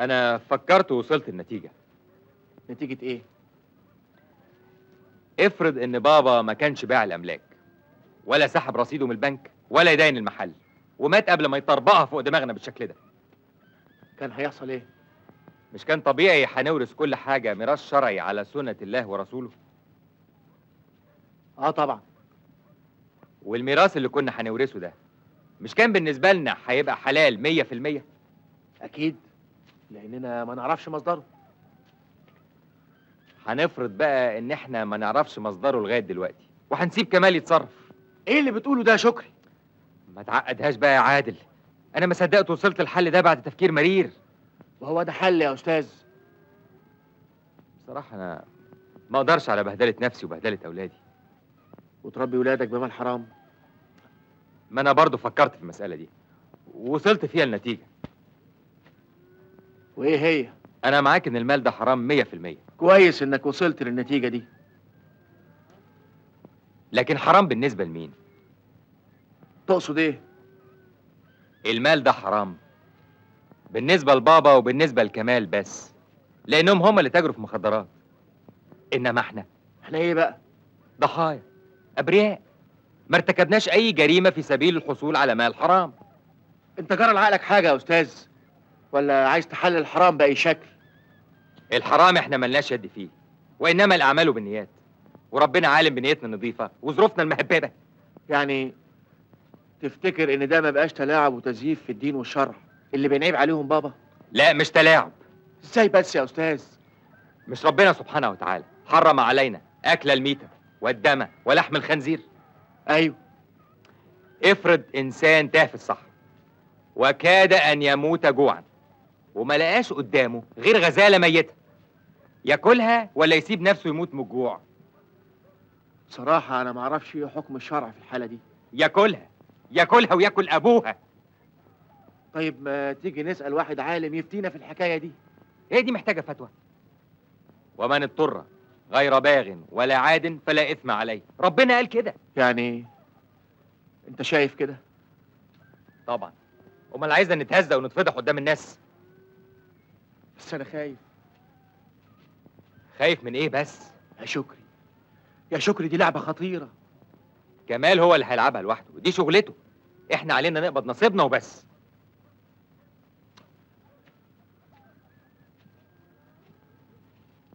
انا فكرت ووصلت النتيجة. نتيجة ايه؟ افرض ان بابا ما كانش باع الاملاك ولا سحب رصيده من البنك ولا يداين المحل ومات قبل ما يطربقها فوق دماغنا بالشكل ده. كان هيحصل ايه؟ مش كان طبيعي هنورث كل حاجة ميراث شرعي على سنة الله ورسوله؟ اه طبعا. والميراث اللي كنا هنورثه ده مش كان بالنسبة لنا هيبقى حلال 100%؟ اكيد، لاننا ما نعرفش مصدره. هنفرض بقى ان احنا ما نعرفش مصدره لغاية دلوقتي وهنسيب كمال يتصرف. ايه اللي بتقوله ده يا شكري؟ ما تعقدهاش بقى يا عادل، انا ما صدقت وصلت الحل ده بعد تفكير مرير. وهو ده حل يا استاذ؟ بصراحة انا ما اقدرش على بهدلة نفسي وبهدلة اولادي. وتربي ولادك بمال حرام؟ ما انا برضو فكرت في المسألة دي ووصلت فيها النتيجة. وايه هي؟ انا معاك ان المال ده حرام 100%، كويس انك وصلت للنتيجة دي. لكن حرام بالنسبة لمين؟ تقصد ايه؟ المال ده حرام بالنسبة لبابا وبالنسبة لكمال بس، لانهم هم اللي تاجروا في مخدرات. انما احنا ايه بقى؟ ضحايا ابرياء ما ارتكبناش اي جريمة في سبيل الحصول على مال حرام. انت جرى لعقلك حاجة يا استاذ؟ ولا عايز تحلل الحرام بأي شكل؟ الحرام احنا ملناش يد فيه، وانما الاعمال بالنيات، وربنا عالم بنيتنا النظيفة وظروفنا المهببة. يعني تفتكر ان ده ما بقاش تلاعب وتزييف في الدين والشرع اللي بنعيب عليهم بابا؟ لا مش تلاعب. ازاي بس يا استاذ؟ مش ربنا سبحانه وتعالى حرم علينا اكل الميتة والدم ولحم الخنزير؟ ايوه. افرض انسان تاه في الصحراء وكاد ان يموت جوعا وما لقاش قدامه غير غزالة ميتة، ياكلها ولا يسيب نفسه يموت من الجوع؟ صراحة انا ما اعرفش ايه حكم الشرع في الحالة دي. ياكلها، ياكلها وياكل ابوها. طيب ما تيجي نسأل واحد عالم يفتينا في الحكاية دي؟ هي دي محتاجة فتوى. ومن اضطر غير باغ ولا عاد فلا اثم عليه، ربنا قال كده. يعني انت شايف كده؟ طبعا، امال عايزنا نتهزق ونتفضح قدام الناس؟ بس انا خايف. خايف من ايه بس؟ يا شكري، يا شكري دي لعبة خطيرة. كمال هو اللي هيلعبها لوحده، دي شغلته، احنا علينا نقبض نصيبنا وبس.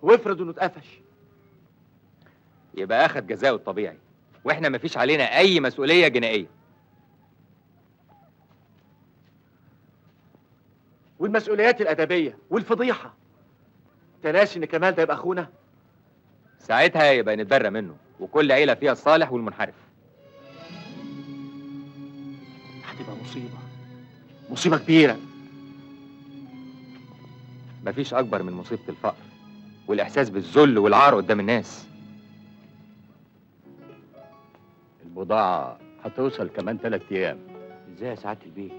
وافرض انه اتقفش؟ يبقى اخد جزاؤه الطبيعي، واحنا مفيش علينا اي مسؤولية جنائية. والمسؤوليات الأدبية والفضيحة، انت ناسي ان كمال ده يبقى اخونا؟ ساعتها يبقى نتبرى منه وكل عيلة فيها الصالح والمنحرف. هتبقى مصيبة، مصيبة كبيرة. مفيش اكبر من مصيبة الفقر والاحساس بالذل والعار قدام الناس. البضاعة هتوصل كمان 3 أيام. ازاي يا سعادة البيه؟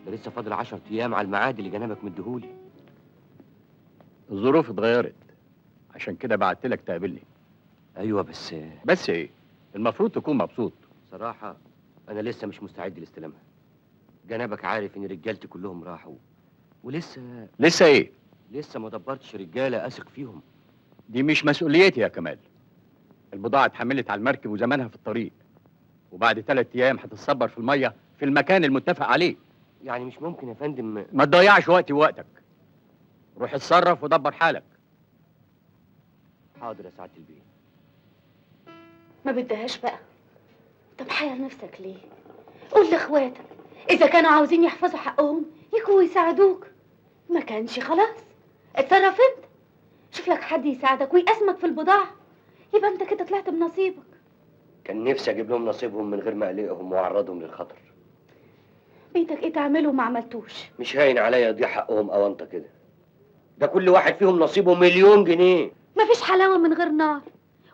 ده لسه فاضل 10 ايام على الميعاد اللي جنابك مديهولي. الظروف اتغيرت، عشان كده بعتلك تقابلني. ايوه بس ايه؟ المفروض تكون مبسوط. صراحة انا لسه مش مستعد لاستلامها. جنابك عارف ان رجالتي كلهم راحوا ولسه ايه؟ لسه ما دبرتش رجالة اثق فيهم. دي مش مسؤوليتي يا كمال. البضاعة اتحملت على المركب وزمانها في الطريق، وبعد 3 أيام هتتصبر في المية في المكان المتفق عليه. يعني مش ممكن يا فندم؟ ما تضيعش وقتي ووقتك، روح اتصرف ودبر حالك. حاضر يا سعادة البيه. ما بدهاش بقى. طب حير نفسك ليه؟ قول لاخواتك اذا كانوا عاوزين يحفظوا حقهم يجوا يساعدوك، ما كانش خلاص اتصرف انت. شوف لك حد يساعدك ويقسمك في البضاعة، يبقى انت كده طلعت بنصيبك. كان نفسي اجيب لهم نصيبهم من غير ما اقلقهم واعرضهم للخطر. بيتك ايه تعمله وما عملتوش؟ مش هاين عليا يضيع حقهم او انت كده. ده كل واحد فيهم نصيبه 1,000,000 جنيه. مفيش حلاوة من غير نار،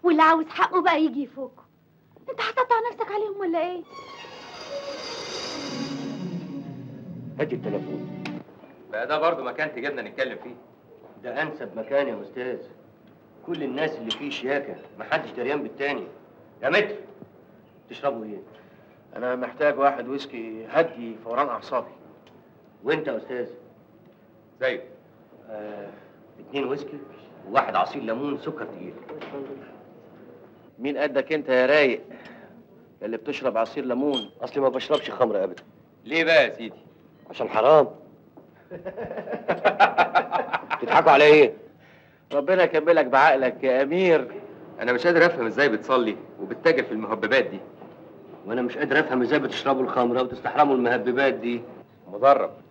واللي عاوز حقه بقى يجي يفوقه. انت هتقطع نفسك عليهم ولا ايه؟ هات التليفون. بقى ده برضه مكان تجيبنا نتكلم فيه. ده انسب مكان يا استاذ. كل الناس اللي فيه شياكه، محدش دريان بالتاني. يا متر، تشربوا ايه؟ انا محتاج واحد ويسكي هدي فوران اعصابي. وانت يا استاذ؟ زيه. 2 ويسكي وواحد عصير ليمون سكر تقيل. مين قدك انت يا رايق اللي بتشرب عصير ليمون؟ اصلي ما بشربش خمر ابدا. ليه بقى يا سيدي؟ عشان حرام. تضحكوا على ايه؟ ربنا يكملك بعقلك يا امير. انا مش قادر افهم ازاي بتصلي وبتتاجر في المهببات دي. وانا مش قادر افهم ازاي بتشربوا الخمره وتستحرموا المهببات دي.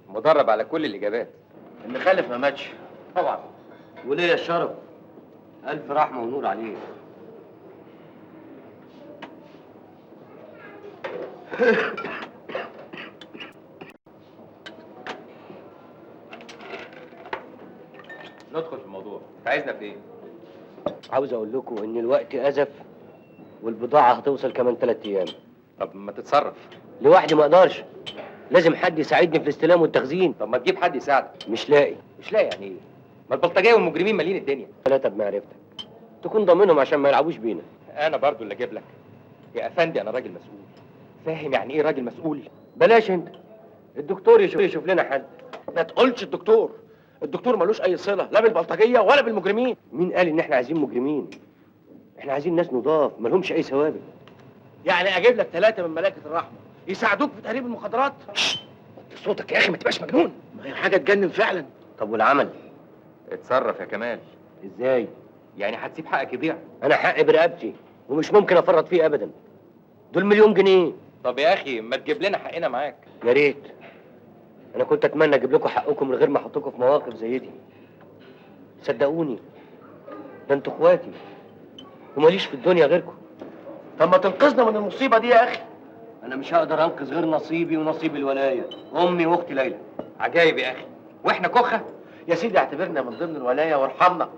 مدرب على كل الاجابات. اللي خلف ما ماتش. طبعا. وليه الشرف؟ الف رحمه ونور عليه. ندخل في الموضوع. انت عايزنا في ايه؟ عاوز اقول لكم ان الوقت ازف والبضاعه هتوصل كمان 3 ايام. طب ما تتصرف. لوحدي ما اقدرش، لازم حد يساعدني في الاستلام والتخزين. طب ما تجيب حد يساعدك. مش لاقي. مش لاقي يعني ايه؟ ما البلطجيه والمجرمين مالين الدنيا. 3 بمعرفتك تكون ضامنهم عشان ما يلعبوش بينا. انا برضو اللي اجيب لك. يا افندي انا راجل مسؤول. فاهم يعني ايه راجل مسؤول؟ بلاش انت، الدكتور يشوف لنا حد. ما تقولش الدكتور ملوش اي صله لا بالبلطجيه ولا بالمجرمين. مين قال ان احنا عايزين مجرمين؟ احنا عايزين ناس نضاف مالهمش اي سوابق. يعني اجيب لك 3 من ملائكه الرحمه يساعدوك في تهريب المخدرات؟ صوتك يا اخي ما تبقاش مجنون. ما هي حاجه تجنن فعلا. طب والعمل؟ اتصرف يا كمال. ازاي؟ يعني هتسيب حقك يضيع؟ انا حقي برقبتي ومش ممكن افرط فيه ابدا. دول مليون جنيه. طب يا اخي ما تجيب لنا حقنا معاك. يا ريت. انا كنت اتمنى اجيب لكم حقكم من غير ما احطكم في مواقف زي دي. صدقوني ده انتوا اخواتي وماليش في الدنيا غيركم. طب ما تنقذنا من المصيبه دي يا اخي. انا مش هقدر انقذ غير نصيبي ونصيب الولايه، امي واختي ليلى. عجايب يا اخي. واحنا كخه؟ يا سيدي اعتبرنا من ضمن الولايه وارحمنا.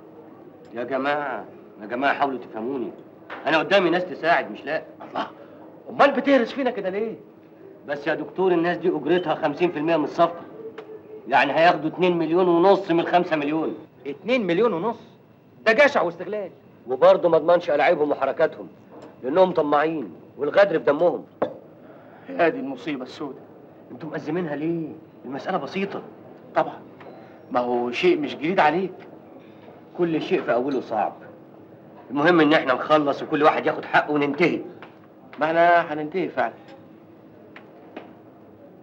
يا جماعه حاولوا تفهموني. انا قدامي ناس تساعد مش لا. الله، امال بتهرس فينا كده ليه؟ بس يا دكتور الناس دي اجرتها 50% من الصفقه، يعني هياخدوا 2 مليون ونص من 5 مليون. 2 مليون ونص؟ ده جشع واستغلال. وبرضه ما اضمنش العابهم وحركاتهم لانهم طماعين والغدر في دمهم. يا دي المصيبه السوداء. انتوا مأزمينها ليه؟ المساله بسيطه. طبعا، ما هو شيء مش جديد عليك. كل شيء في اوله صعب. المهم ان احنا نخلص وكل واحد ياخد حقه وننتهي. ما احنا هننتهي فعلا.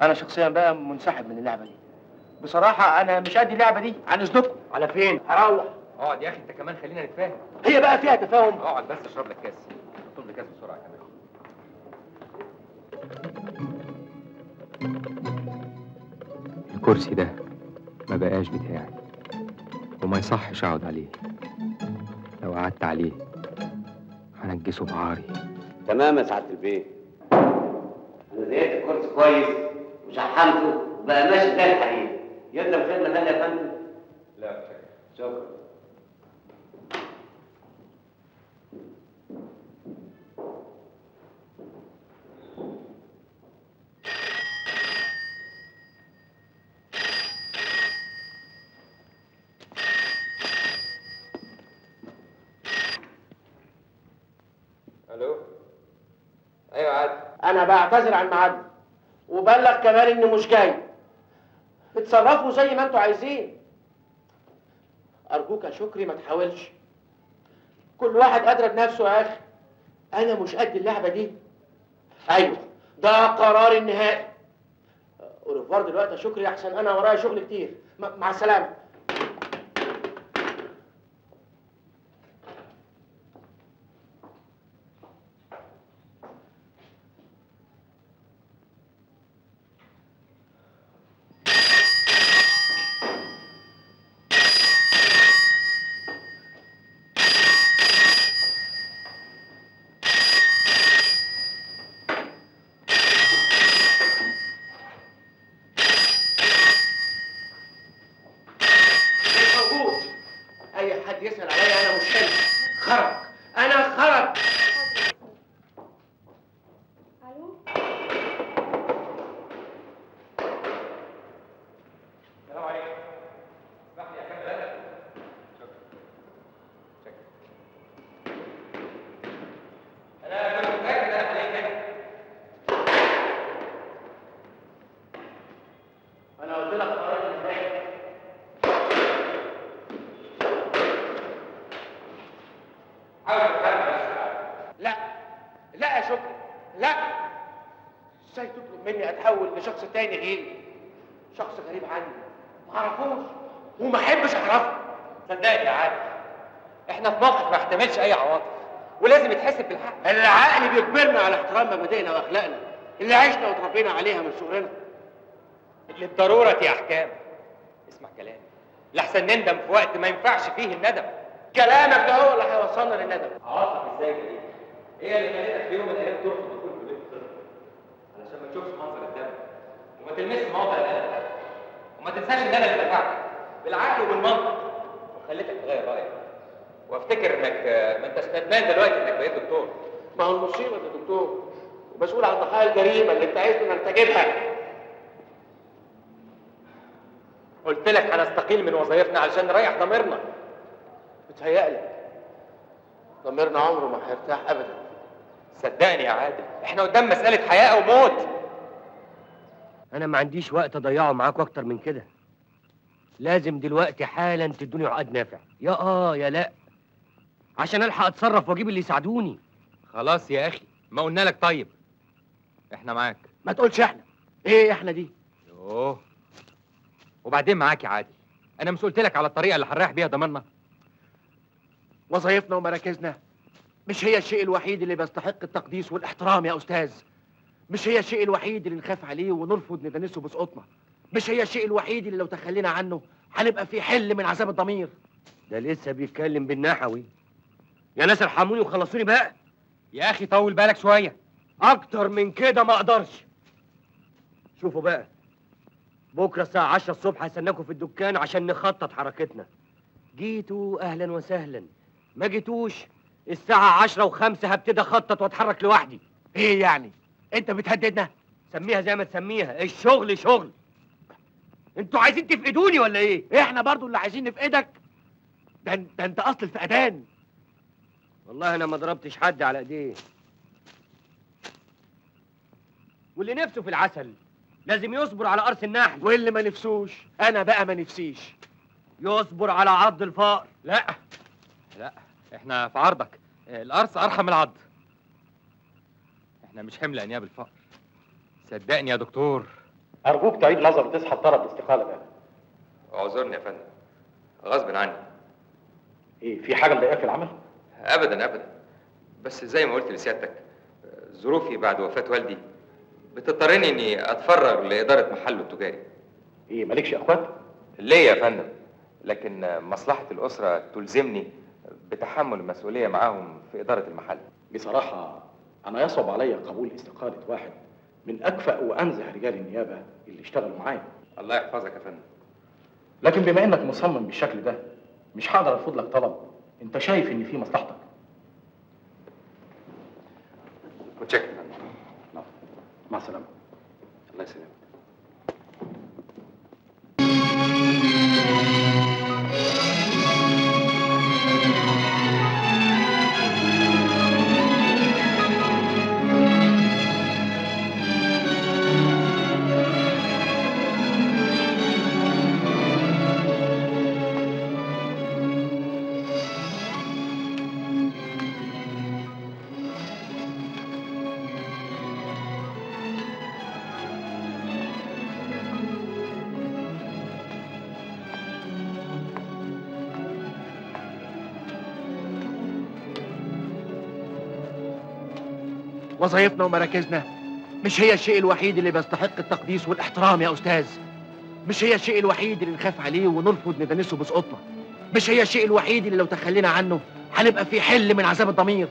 انا شخصيا بقى منسحب من اللعبه دي. بصراحه انا مش قد اللعبه دي. عن اذنكم. على فين؟ هروح. اقعد يا اخي انت كمان خلينا نتفاهم. هي بقى فيها تفاهم. اقعد بس اشرب لك كاس. اطلب لي كاس بسرعه كمان. الكرسي ده ما بقاش بتاعي وما يصحش اقعد عليه. لو قعدت عليه هنجسه بعاري. تمام يا سعاده البيه. انا زيت الكرسي كويس وشحمته وبقى ماشي زي الحديد. يطلب خدمه ثانيه يا فندم؟ لا شكرا. الو. ايوه عادي. انا بعتذر عن ميعادنا وبلغ كمان اني مش جاي. اتصرفوا زي ما انتوا عايزين. ارجوك يا شكري ما تحاولش. كل واحد ادرى بنفسه يا اخي. انا مش قد اللعبه دي. ايوه ده قرار النهائي. اوريفوار دلوقتي يا شكري احسن انا ورايا شغل كتير. مع السلامه. يتحول لشخص تاني غيري، شخص غريب عني ما اعرفوش وما احبش اعرفه. صدقني يا عادل، احنا في موقف ما يحتملش اي عواطف ولازم يتحسب بالحق. العقل بيجبرنا على احترام مبادئنا واخلاقنا اللي عشنا وتربينا عليها من صغرنا. للضرورة احكام. اسمع كلامي لحسن نندم في وقت ما ينفعش فيه الندم. كلامك ده هو اللي هيوصلنا للندم. عواطف ازاي دي؟ هي اللي خلتك في يوم من الايام ترفض دخول كلية الطب علشان ما تشوفش منظر الدم وما تلمسش مواضع الالم، وما تنساش ان انا اللي دفعتك بالعقل وبالمنطق وخليتك تغير رايك. وافتكر انك ما انتش ندمان دلوقتي انك بقيت دكتور. ما هو المصيبه يا دكتور ومسؤول عن ضحايا الجريمه اللي انت عايزنا نرتكبها. قلت لك هنستقيل من وظائفنا علشان نريح ضميرنا. بتهيألك ضميرنا عمره ما هيرتاح ابدا. صدقني يا عادل، احنا قدام مسألة حياة او موت. انا ما عنديش وقت اضيعه معاكوا اكتر من كده. لازم دلوقتي حالا تدوني عقد نافع، يا يا لا، عشان الحق اتصرف واجيب اللي يساعدوني. خلاص يا اخي، ما قلنا لك طيب. احنا معاك. ما تقولش احنا. ايه احنا دي؟ يوه. وبعدين معاك يا عادل، انا مش قلت لك على الطريقة اللي هنريح بيها ضميرنا؟ وظائفنا ومراكزنا مش هي الشيء الوحيد اللي بيستحق التقديس والاحترام يا استاذ. مش هي الشيء الوحيد اللي نخاف عليه ونرفض ندنسه بسقوطنا. مش هي الشيء الوحيد اللي لو تخلينا عنه هنبقى في حل من عذاب الضمير. ده لسه بيتكلم بالنحوي. يا ناس ارحموني وخلصوني بقى. يا اخي طول بالك شوية. اكتر من كده ما اقدرش. شوفوا بقى، بكره الساعة 10 الصبح هستناكم في الدكان عشان نخطط حركتنا. جيتوا اهلا وسهلا، ما جيتوش الساعة 10:05 هبتدي اخطط واتحرك لوحدي. ايه يعني؟ انت بتهددنا؟ سميها زي ما تسميها، الشغل شغل. انتوا عايزين تفقدوني ولا ايه؟ احنا برضو اللي عايزين نفقدك. ده انت اصل الفقدان. والله انا ما ضربتش حد على ايديه. واللي نفسه في العسل لازم يصبر على قرص النحل، واللي ما نفسوش انا بقى ما نفسيش يصبر على عض الفقر. لا لا، احنا في عرضك. القرص ارحم من العض. احنا مش حمل انياب الفقر. صدقني يا دكتور. أرجوك تعيد نظر وتسحب طلب الاستقالة ده. اعذرني يا فندم، غصب عني. إيه، في حاجة مضايقاك في العمل؟ ابدا ابدا، بس زي ما قلت لسيادتك ظروفي بعد وفاة والدي بتضطرني اني اتفرغ لادارة محله التجاري. إيه، مالكش أخوات؟ ليه يا فندم، لكن مصلحة الأسرة تلزمني بتحمل المسؤولية معاهم في إدارة المحل. بصراحة أنا يصعب علي قبول استقالة واحد من أكفأ وأنزه رجال النيابة اللي اشتغلوا معايا. الله يحفظك يا فندم. لكن بما إنك مصمم بالشكل ده مش هقدر أرفض لك طلب أنت شايف إن فيه مصلحتك. متشكر يا فندم. مع السلامة. الله يسلمك. وظائفنا ومراكزنا مش هي الشيء الوحيد اللي بيستحق التقديس والاحترام يا استاذ. مش هي الشيء الوحيد اللي نخاف عليه ونرفض ندنسه بسقوطنا. مش هي الشيء الوحيد اللي لو تخلينا عنه هنبقى في حل من عذاب الضمير.